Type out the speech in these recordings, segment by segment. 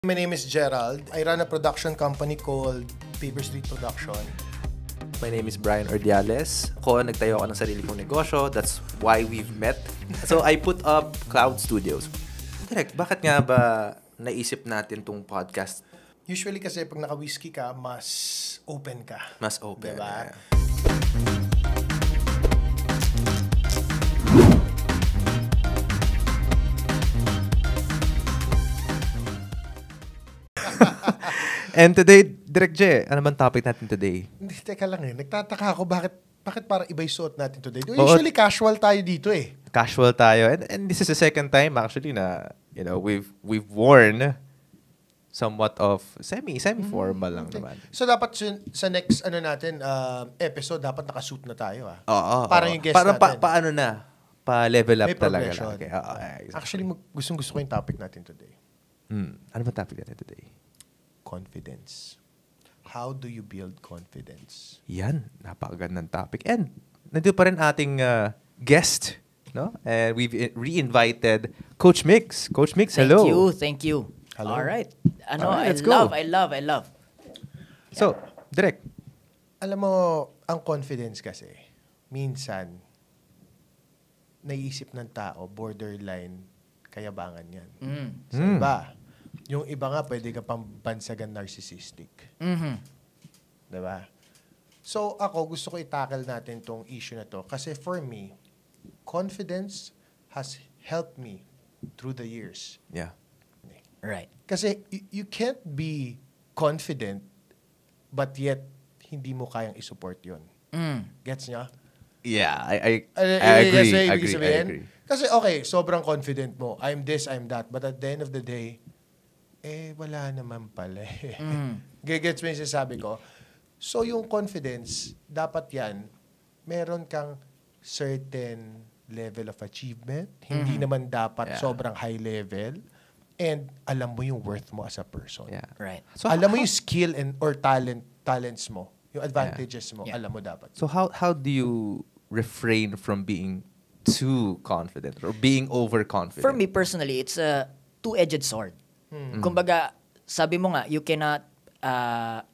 My name is Gerald. I run a production company called Paper Street Production. My name is Brian Ordiales. Nagtayo ako ng sarili kong negosyo. That's why we've met. So, I put up Cloud Studios. Direk, bakit nga ba naisip natin tong podcast? Usually kasi pag naka-whiskey ka, mas open ka. Mas open. Diba? Yeah. And today, Direk J, ano man topic natin today? Hindi, teka lang eh. Nagtataka ako bakit parang iba yung suot natin today. Usually casual tayo dito eh. Casual tayo. And this is the second time actually na, you know, we've worn somewhat of semi-formal lang naman. So dapat sa next episode, dapat nakasuit na tayo ah. Oo. Parang yung guest natin. Paano na? Pa-level up may talaga. Okay. Exactly. Actually, gustong-gusto ko yung topic natin today. Ano ba topic natin today? Confidence. How do you build confidence? Yan, napakagandang topic. And nandito pa rin ating guest, no? And we've re-invited Coach Migs. Coach Migs, hello. Thank you. Hello. All right. Let's I love. So, Direk. Alam mo, ang confidence kasi, minsan, naiisip ng tao, borderline, kayabangan yan. So, iba. Yung iba nga, pwede ka pang bansagan narcissistic. Diba? So, ako, gusto ko i-tackle natin tong issue na to. Kasi for me, confidence has helped me through the years. Yeah. Right. Kasi you can't be confident, but yet, hindi mo kayang isupport yun. Gets niya? Yeah, I agree. Kasi okay, sobrang confident mo. I'm this, I'm that. But at the end of the day, wala naman pala eh. Gets mo yung sinasabi ko? So, yung confidence, dapat yan, meron kang certain level of achievement. Hindi naman dapat sobrang high level. And alam mo yung worth mo as a person. Yeah. Right. So alam mo yung skill or talents mo. Yung advantages mo, alam mo dapat. So how do you refrain from being too confident or being overconfident? For me personally, it's a two-edged sword. Kumbaga, sabi mo nga, you cannot,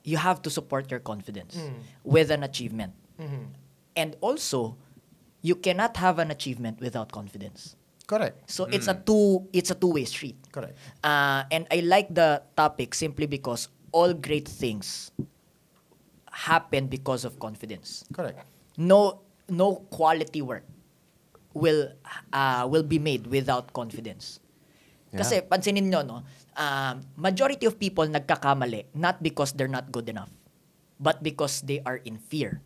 you have to support your confidence with an achievement. And also, you cannot have an achievement without confidence. Correct. So it's a two-way street. Correct. And I like the topic simply because all great things happen because of confidence. Correct. No quality work will be made without confidence. Yeah. Kasi pansinin nyo, no, majority of people nagkakamali not because they're not good enough, but because they are in fear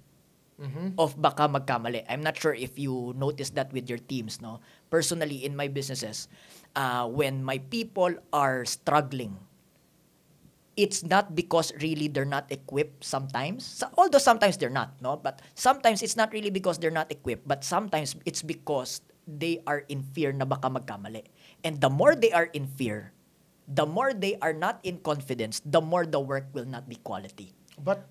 of baka magkamali. I'm not sure if you noticed that with your teams, no? Personally, in my businesses, when my people are struggling, it's not because really they're not equipped sometimes. Although sometimes they're not, no? But sometimes it's not really because they're not equipped, but sometimes it's because they are in fear na baka magkamali. And the more they are in fear, the more they are not in confidence, the more the work will not be quality. But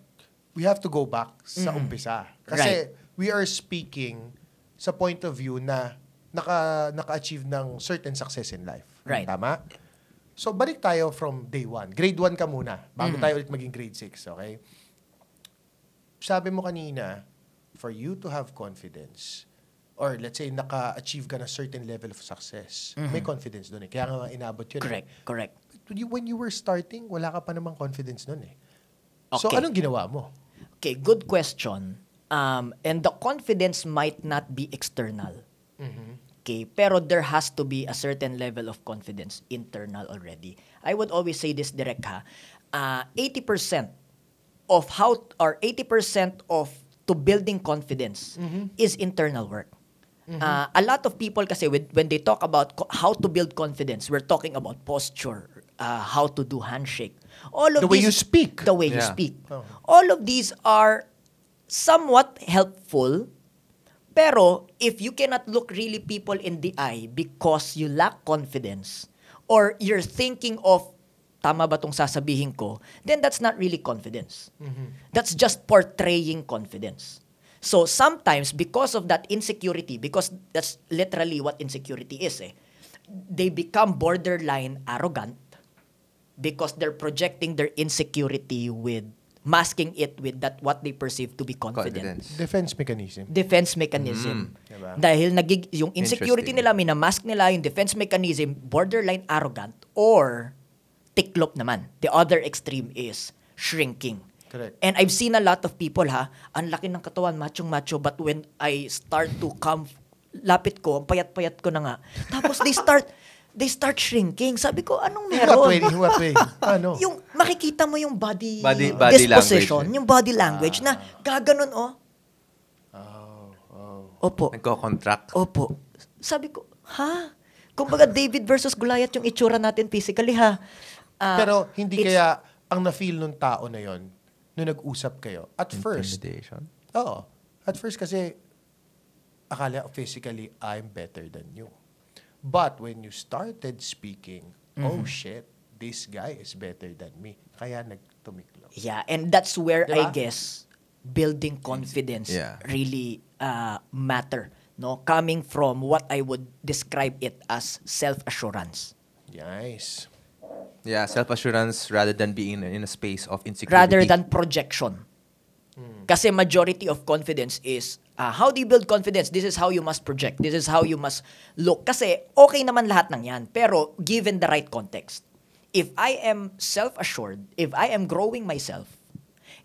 we have to go back sa umpisa. Kasi we are speaking sa point of view na naka-achieve ng certain success in life. Right. Tama? So, balik tayo from day 1. Grade 1 ka muna, bago tayo ulit maging grade 6, okay? Sabi mo kanina, for you to have confidence, or let's say, naka-achieve ka na certain level of success, may confidence doon eh. Kaya nga inabot yun. Correct. But when you were starting, wala ka pa namang confidence doon eh. Okay. So, anong ginawa mo? Okay, good question. And the confidence might not be external. Okay, pero there has to be a certain level of confidence internal already. I would always say this, Direk, 80% to building confidence is internal work. A lot of people kasi when they talk about how to build confidence, we're talking about posture, how to do handshake. The way you speak. The way you speak. All of these are somewhat helpful. Pero, if you cannot look really people in the eye because you lack confidence, or you're thinking of, tama ba itong sasabihin ko, then that's not really confidence. That's just portraying confidence. So, sometimes, because of that insecurity, because that's literally what insecurity is, they become borderline arrogant because they're projecting their insecurity with masking it with that what they perceive to be confident. Defense mechanism. Defense mechanism. Diba? Dahil yung insecurity Interesting. nila, minamask nila yung defense mechanism, borderline arrogant, or tiklop naman. The other extreme is shrinking. Correct. And I've seen a lot of people, ang laki ng katawan, machong-macho, but when I start to come, lapit ko, ang payat-payat ko na nga. Tapos they start shrinking. Sabi ko, anong meron? In what way? Ano? Yung makikita mo yung body language, disposition, eh. yung body language na gaganon, Opo. Nagko-contract. Opo. Sabi ko, Kumbaga David versus Goliath yung itsura natin physically, Pero hindi kaya ang na-feel nung tao na yon nung nag-usap kayo. At first, Intimidation. oo. At first kasi, akala physically, I'm better than you. But when you started speaking, oh shit, this guy is better than me. Kaya nagtumiklop. Yeah, and that's where Diba? I guess building confidence Yeah. really matter. No, coming from what I would describe it as self-assurance. Nice. Yeah, self-assurance rather than being in a space of insecurity. Rather than projection. Kasi majority of confidence is, how do you build confidence? This is how you must project. This is how you must look. Kasi okay naman lahat ng yan, pero given the right context. If I am self-assured, if I am growing myself,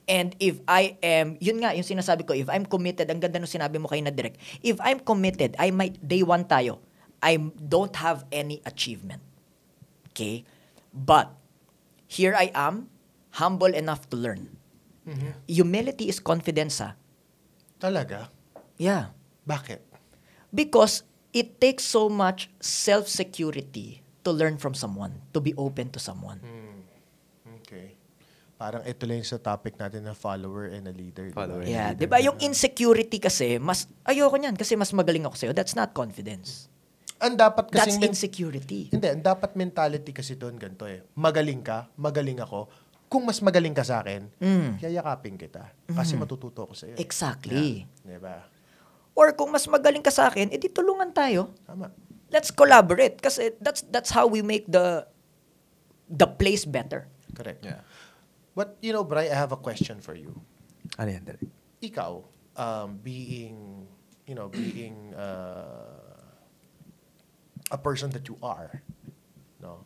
and if I am, yun nga, yung sinasabi ko, if I'm committed, ang ganda nung sinabi mo kayo na direct, if I'm committed, I might, day one tayo, I don't have any achievement. Okay? But, here I am, humble enough to learn. Humility is confidence, Talaga? Yeah. Bakit? Because it takes so much self-security to learn from someone, to be open to someone. Okay. Parang ito lang yung sa topic natin na follower and a leader. Follower. Yeah, 'di ba? Yung insecurity kasi, mas ayoko niyan kasi mas magaling ako sa'yo. That's not confidence. Ang dapat That's kasing insecurity. Hindi, ang dapat mentality kasi doon ganito Magaling ka, magaling ako. Kung mas magaling ka sa akin, yayakapin kita. Kasi matututo ako sa iyo. Exactly. Yeah. Diba? Or kung mas magaling ka sa akin, edi tulungan tayo. Tama. Let's collaborate kasi that's how we make the place better. Correct. Yeah. But, Bri, I have a question for you. Ano yan, Derek? Ikaw, being a person that you are, no?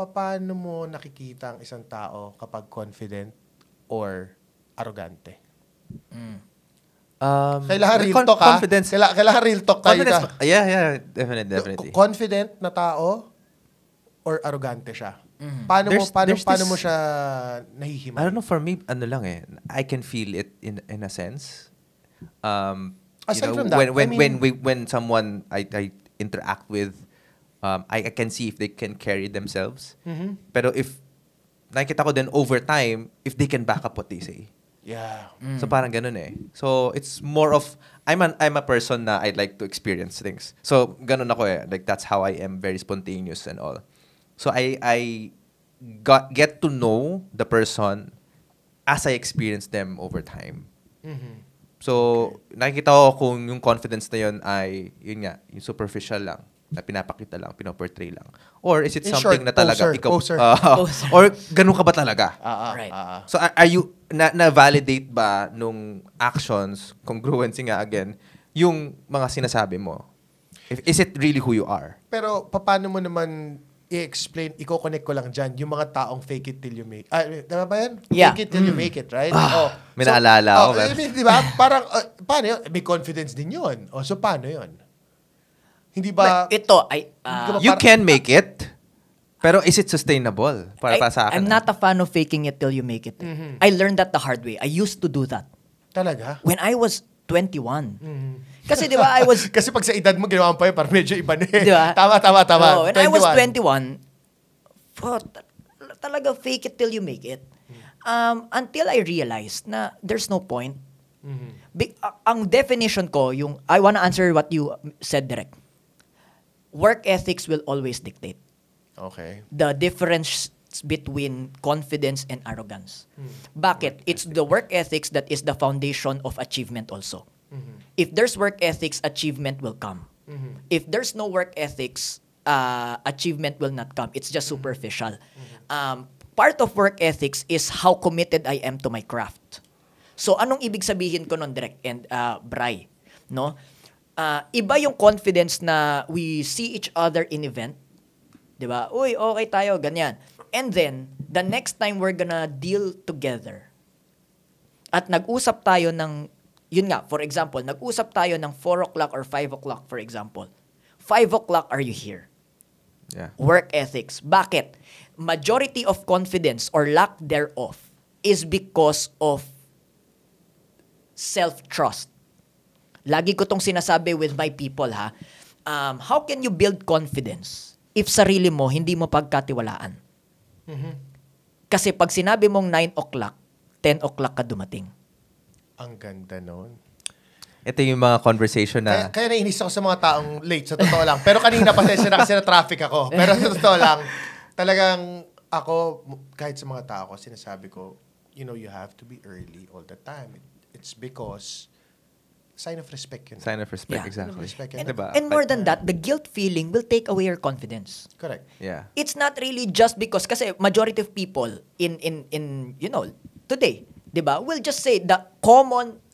Paano mo nakikita ang isang tao kapag confident or arrogante? Kailangan real talk, confidence. Kailangan real talk tayo. Confidence. Yeah, definitely. Confident na tao or arrogante siya? Paano mo siya nahihimay? I don't know, for me, ano lang I can feel it in a sense. Aside from that, when someone I interact with, I can see if they can carry themselves. Pero if nakikita ko din over time, if they can back up what they say. Yeah. So parang ganun So it's more of I'm a person na I'd like to experience things. So ganun ako Like that's how I am, very spontaneous and all. So I get to know the person as I experience them over time. So nakikita ko kung yung confidence na yun ay yun nga, yung superficial lang, na pinapakita lang, pinoportray lang. Or is it In something short, na talaga poser. or ganun ka ba talaga? Right. So are you na-validate ba nung actions, congruency nga again, yung mga sinasabi mo? Is it really who you are? Pero paano mo naman i-explain, i-connect ko lang dyan, yung mga taong fake it till you make tama ba yan? Yeah. Fake it till you make it, right? May naalala ako. Di ba? Parang, paano yun? May confidence din yun. So paano yun? Hindi ba? Ito, You can make it, pero is it sustainable? Para sa akin. I'm not a fan of faking it till you make it. I learned that the hard way. I used to do that. Talaga? When I was 21. Kasi di ba, I was... Kasi pag sa edad mo, ginawa mo pa yun, parang medyo iba na Di ba? Tama. So, when I was 21, talaga fake it till you make it. Until I realized na there's no point. Ang definition ko, I wanna answer what you said, Direk. Work ethics will always dictate. Okay. The difference between confidence and arrogance. Bakit? It's the work ethics that is the foundation of achievement also. If there's work ethics, achievement will come. If there's no work ethics, achievement will not come. It's just superficial. Part of work ethics is how committed I am to my craft. So, anong ibig sabihin ko nun, Direk and Bri? No? Iba yung confidence na we see each other in event. Diba? Uy, okay tayo, ganyan. And then, the next time we're gonna deal together, at nag-usap tayo ng, yun nga, for example, nag-usap tayo ng 4 o'clock or 5 o'clock, for example. 5 o'clock, are you here? Yeah. Work ethics. Bakit? Majority of confidence or lack thereof is because of self-trust. Lagi ko tong sinasabi with my people, ha? How can you build confidence if sarili mo hindi mo pagkatiwalaan? Kasi pag sinabi mong 9 o'clock, 10 o'clock ka dumating. Ang ganda nun. Ito yung mga conversation na... Kaya nainis ako sa mga taong late, sa totoo lang. Pero kanina pasensya na kasi na traffic ako. Pero sa totoo lang, talagang ako, kahit sa mga tao ko, sinasabi ko, you know, you have to be early all the time. It's because sign of respect yun. Sign of respect, Yeah. exactly. Respect And, yun. Diba? and more than that, the guilt feeling will take away your confidence. Correct. Yeah. It's not really just because kasi majority of people in you know today, 'di ba? Will just say the common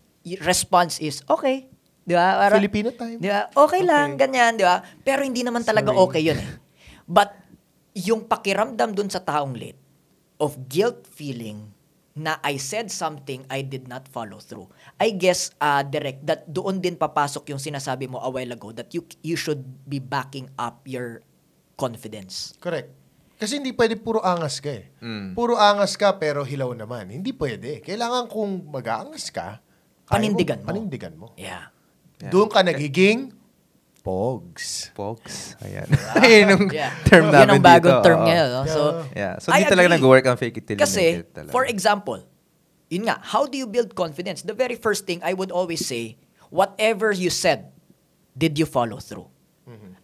response is okay. 'Di ba? Filipino time. 'Di ba? Okay lang ganyan, 'di ba? Pero hindi naman talaga Sorry. okay 'yun eh. But yung pakiramdam dun sa taong late of guilt feeling na I said something I did not follow through. I guess direct that doon din papasok yung sinasabi mo a while ago that you should be backing up your confidence. Correct. Kasi hindi pwede puro angas ka eh. Puro angas ka pero hilaw naman. Hindi pwede. Kailangan kung mag-aangas ka, Panindigan mo. Panindigan mo. Yeah. Doon ka nagiging pogs. Pogs. Ayan. Ayun yung Yeah. term Yun namin ang bagong dito. term Oo. ngayon. No? So, Yeah. So, I di talaga agree. nag-work ang fake it till you Kasi, make it talaga. for example, yun nga, how do you build confidence? The very first thing I would always say, whatever you said, did you follow through?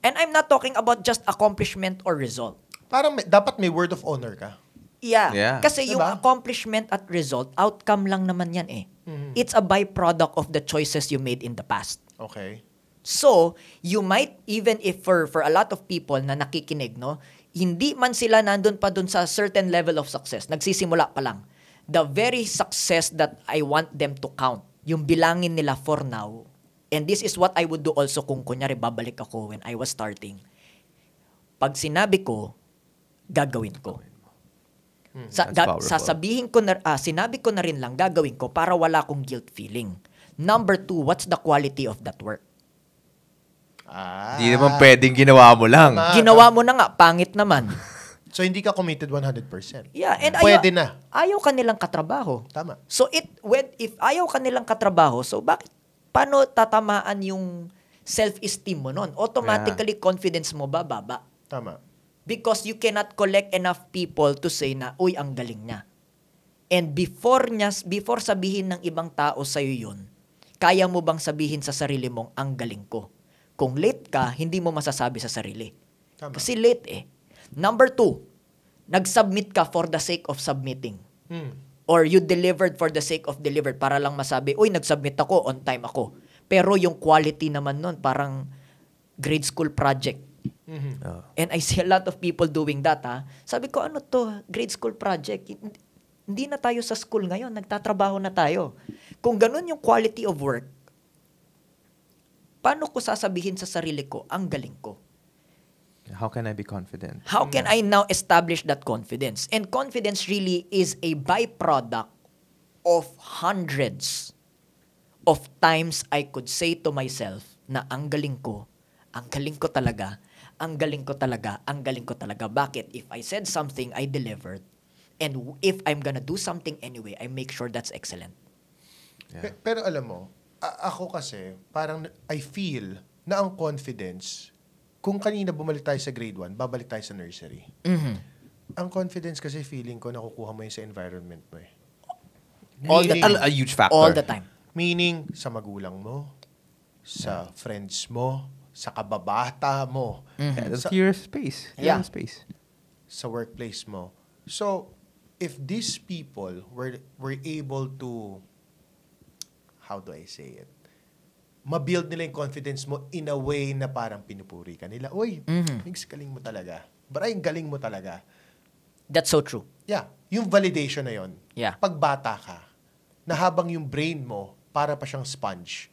And I'm not talking about just accomplishment or result. Parang dapat may word of honor ka. Yeah. Yeah. Kasi yung Diba? accomplishment at result, outcome lang naman yan eh. It's a byproduct of the choices you made in the past. Okay. So, you might, even if for a lot of people na nakikinig, no, hindi man sila nandun pa dun sa certain level of success, nagsisimula pa lang. The very success that I want them to count, yung bilangin nila for now, and this is what I would do also kung kunyari babalik ako when I was starting. Pag sinabi ko, gagawin ko. That's powerful. Sasabihin ko na, sinabi ko na rin lang, gagawin ko para wala akong guilt feeling. Number 2, what's the quality of that work? Di naman pwedeng ginawa mo lang. Ginawa mo na nga, pangit naman. So, hindi ka committed 100%. Yeah, and Pwede na. Ayaw kanilang katrabaho. Tama. So if ayaw kanilang katrabaho, so paano tatamaan yung self-esteem mo nun? Automatically confidence mo bababa. Tama. Because you cannot collect enough people to say na, uy, ang galing niya. And before sabihin ng ibang tao sa'yo yun, kaya mo bang sabihin sa sarili mong, ang galing ko? Kung late ka, hindi mo masasabi sa sarili. Tama. Kasi late eh. Number 2, nag-submit ka for the sake of submitting. Or you delivered for the sake of delivered para lang masabi, uy, nag-submit ako, on time ako. Pero yung quality naman nun, parang grade school project. And I see a lot of people doing that, ha. Sabi ko, ano to? Grade school project. Hindi na tayo sa school ngayon. Nagtatrabaho na tayo. Kung ganun yung quality of work, paano ko sasabihin sa sarili ko, ang galing ko? How can I be confident? How can I now establish that confidence? And confidence really is a byproduct of hundreds of times I could say to myself na ang galing ko talaga, ang galing ko talaga, ang galing ko talaga. Bakit? If I said something, I delivered. And if I'm gonna do something anyway, I make sure that's excellent. Yeah. Pero alam mo, ako kasi, parang I feel na ang confidence, kung kanina bumalik tayo sa grade 1, babalik tayo sa nursery. Ang confidence kasi feeling ko nakukuha mo yun sa environment mo eh. All the time. A huge factor. All the time. Meaning, sa magulang mo, sa friends mo, sa kababata mo, Yeah, that's sa, your space. Yeah. Your space. sa workplace mo. So, if these people were able to, how do I say it? ma-build nila yung confidence mo in a way na parang pinupuri ka nila. Uy, Migs, galing mo talaga. Brian, galing mo talaga. That's so true. Yeah, yung validation na yon. Yeah. Pag bata ka, na habang yung brain mo, para pa siyang sponge,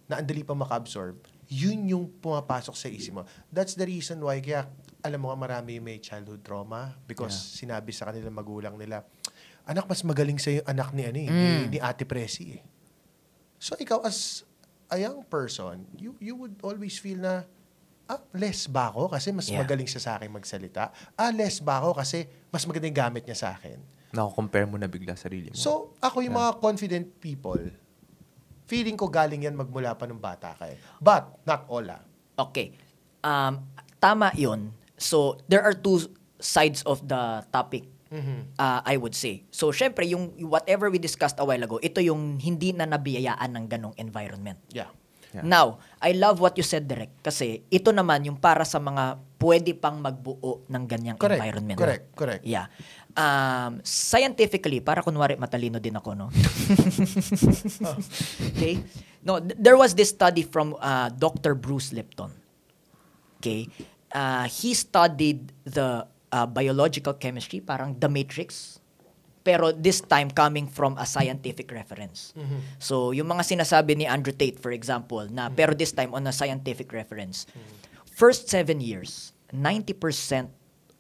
na andali pa maka-absorb, yun yung pumapasok sa isip mo. That's the reason why, kaya alam mo nga marami may childhood trauma because sinabi sa kanila magulang nila, anak, mas magaling sa yung anak ni Ate Presi. So ikaw as a young person, you would always feel na, less ba ako kasi mas magaling siya sa akin magsalita? Less ba ako kasi mas magandang gamit niya sa akin? Nako-compare mo na bigla sarili mo. So, ako yung mga confident people, feeling ko galing yan magmula pa nung bata ka eh. But, not all Okay. Tama yun. So, there are two sides of the topic, I would say. So, syempre, yung whatever we discussed a while ago, ito yung hindi na nabiyayaan ng ganong environment. Yeah. Now, I love what you said, Direk, kasi ito naman yung para sa mga pwede pang magbuo ng ganyang environment. Correct. Yeah. Scientifically, para kunwari matalino din ako, no? Okay? No, there was this study from Dr. Bruce Lipton. Okay? He studied the biological chemistry, parang The Matrix, pero this time coming from a scientific reference. So, yung mga sinasabi ni Andrew Tate, for example, na pero this time on a scientific reference, first 7 years, 90%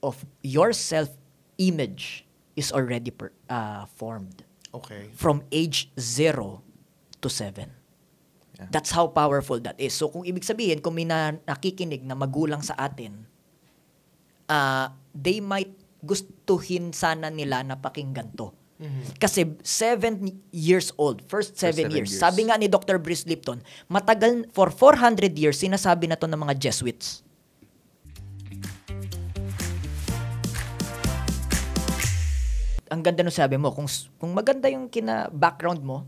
of your self-image is already formed. Okay. From age 0 to 7. Yeah. That's how powerful that is. So, kung ibig sabihin, kung may nakikinig na magulang sa atin, they might gustuhin sana nila na pakinggan to. Kasi 7 years old, first 7 years. Sabi nga ni Dr. Bruce Lipton, matagal, for 400 years, sinasabi na to ng mga Jesuits. Ang ganda nung sabi mo, kung maganda yung background mo,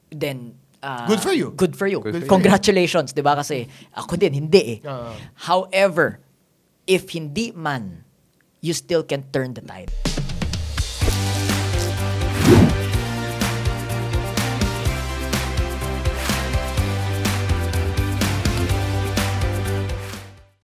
then good for you. Good for you. Congratulations, 'di ba? Kasi ako din hindi eh. However, if hindi man, you still can turn the tide.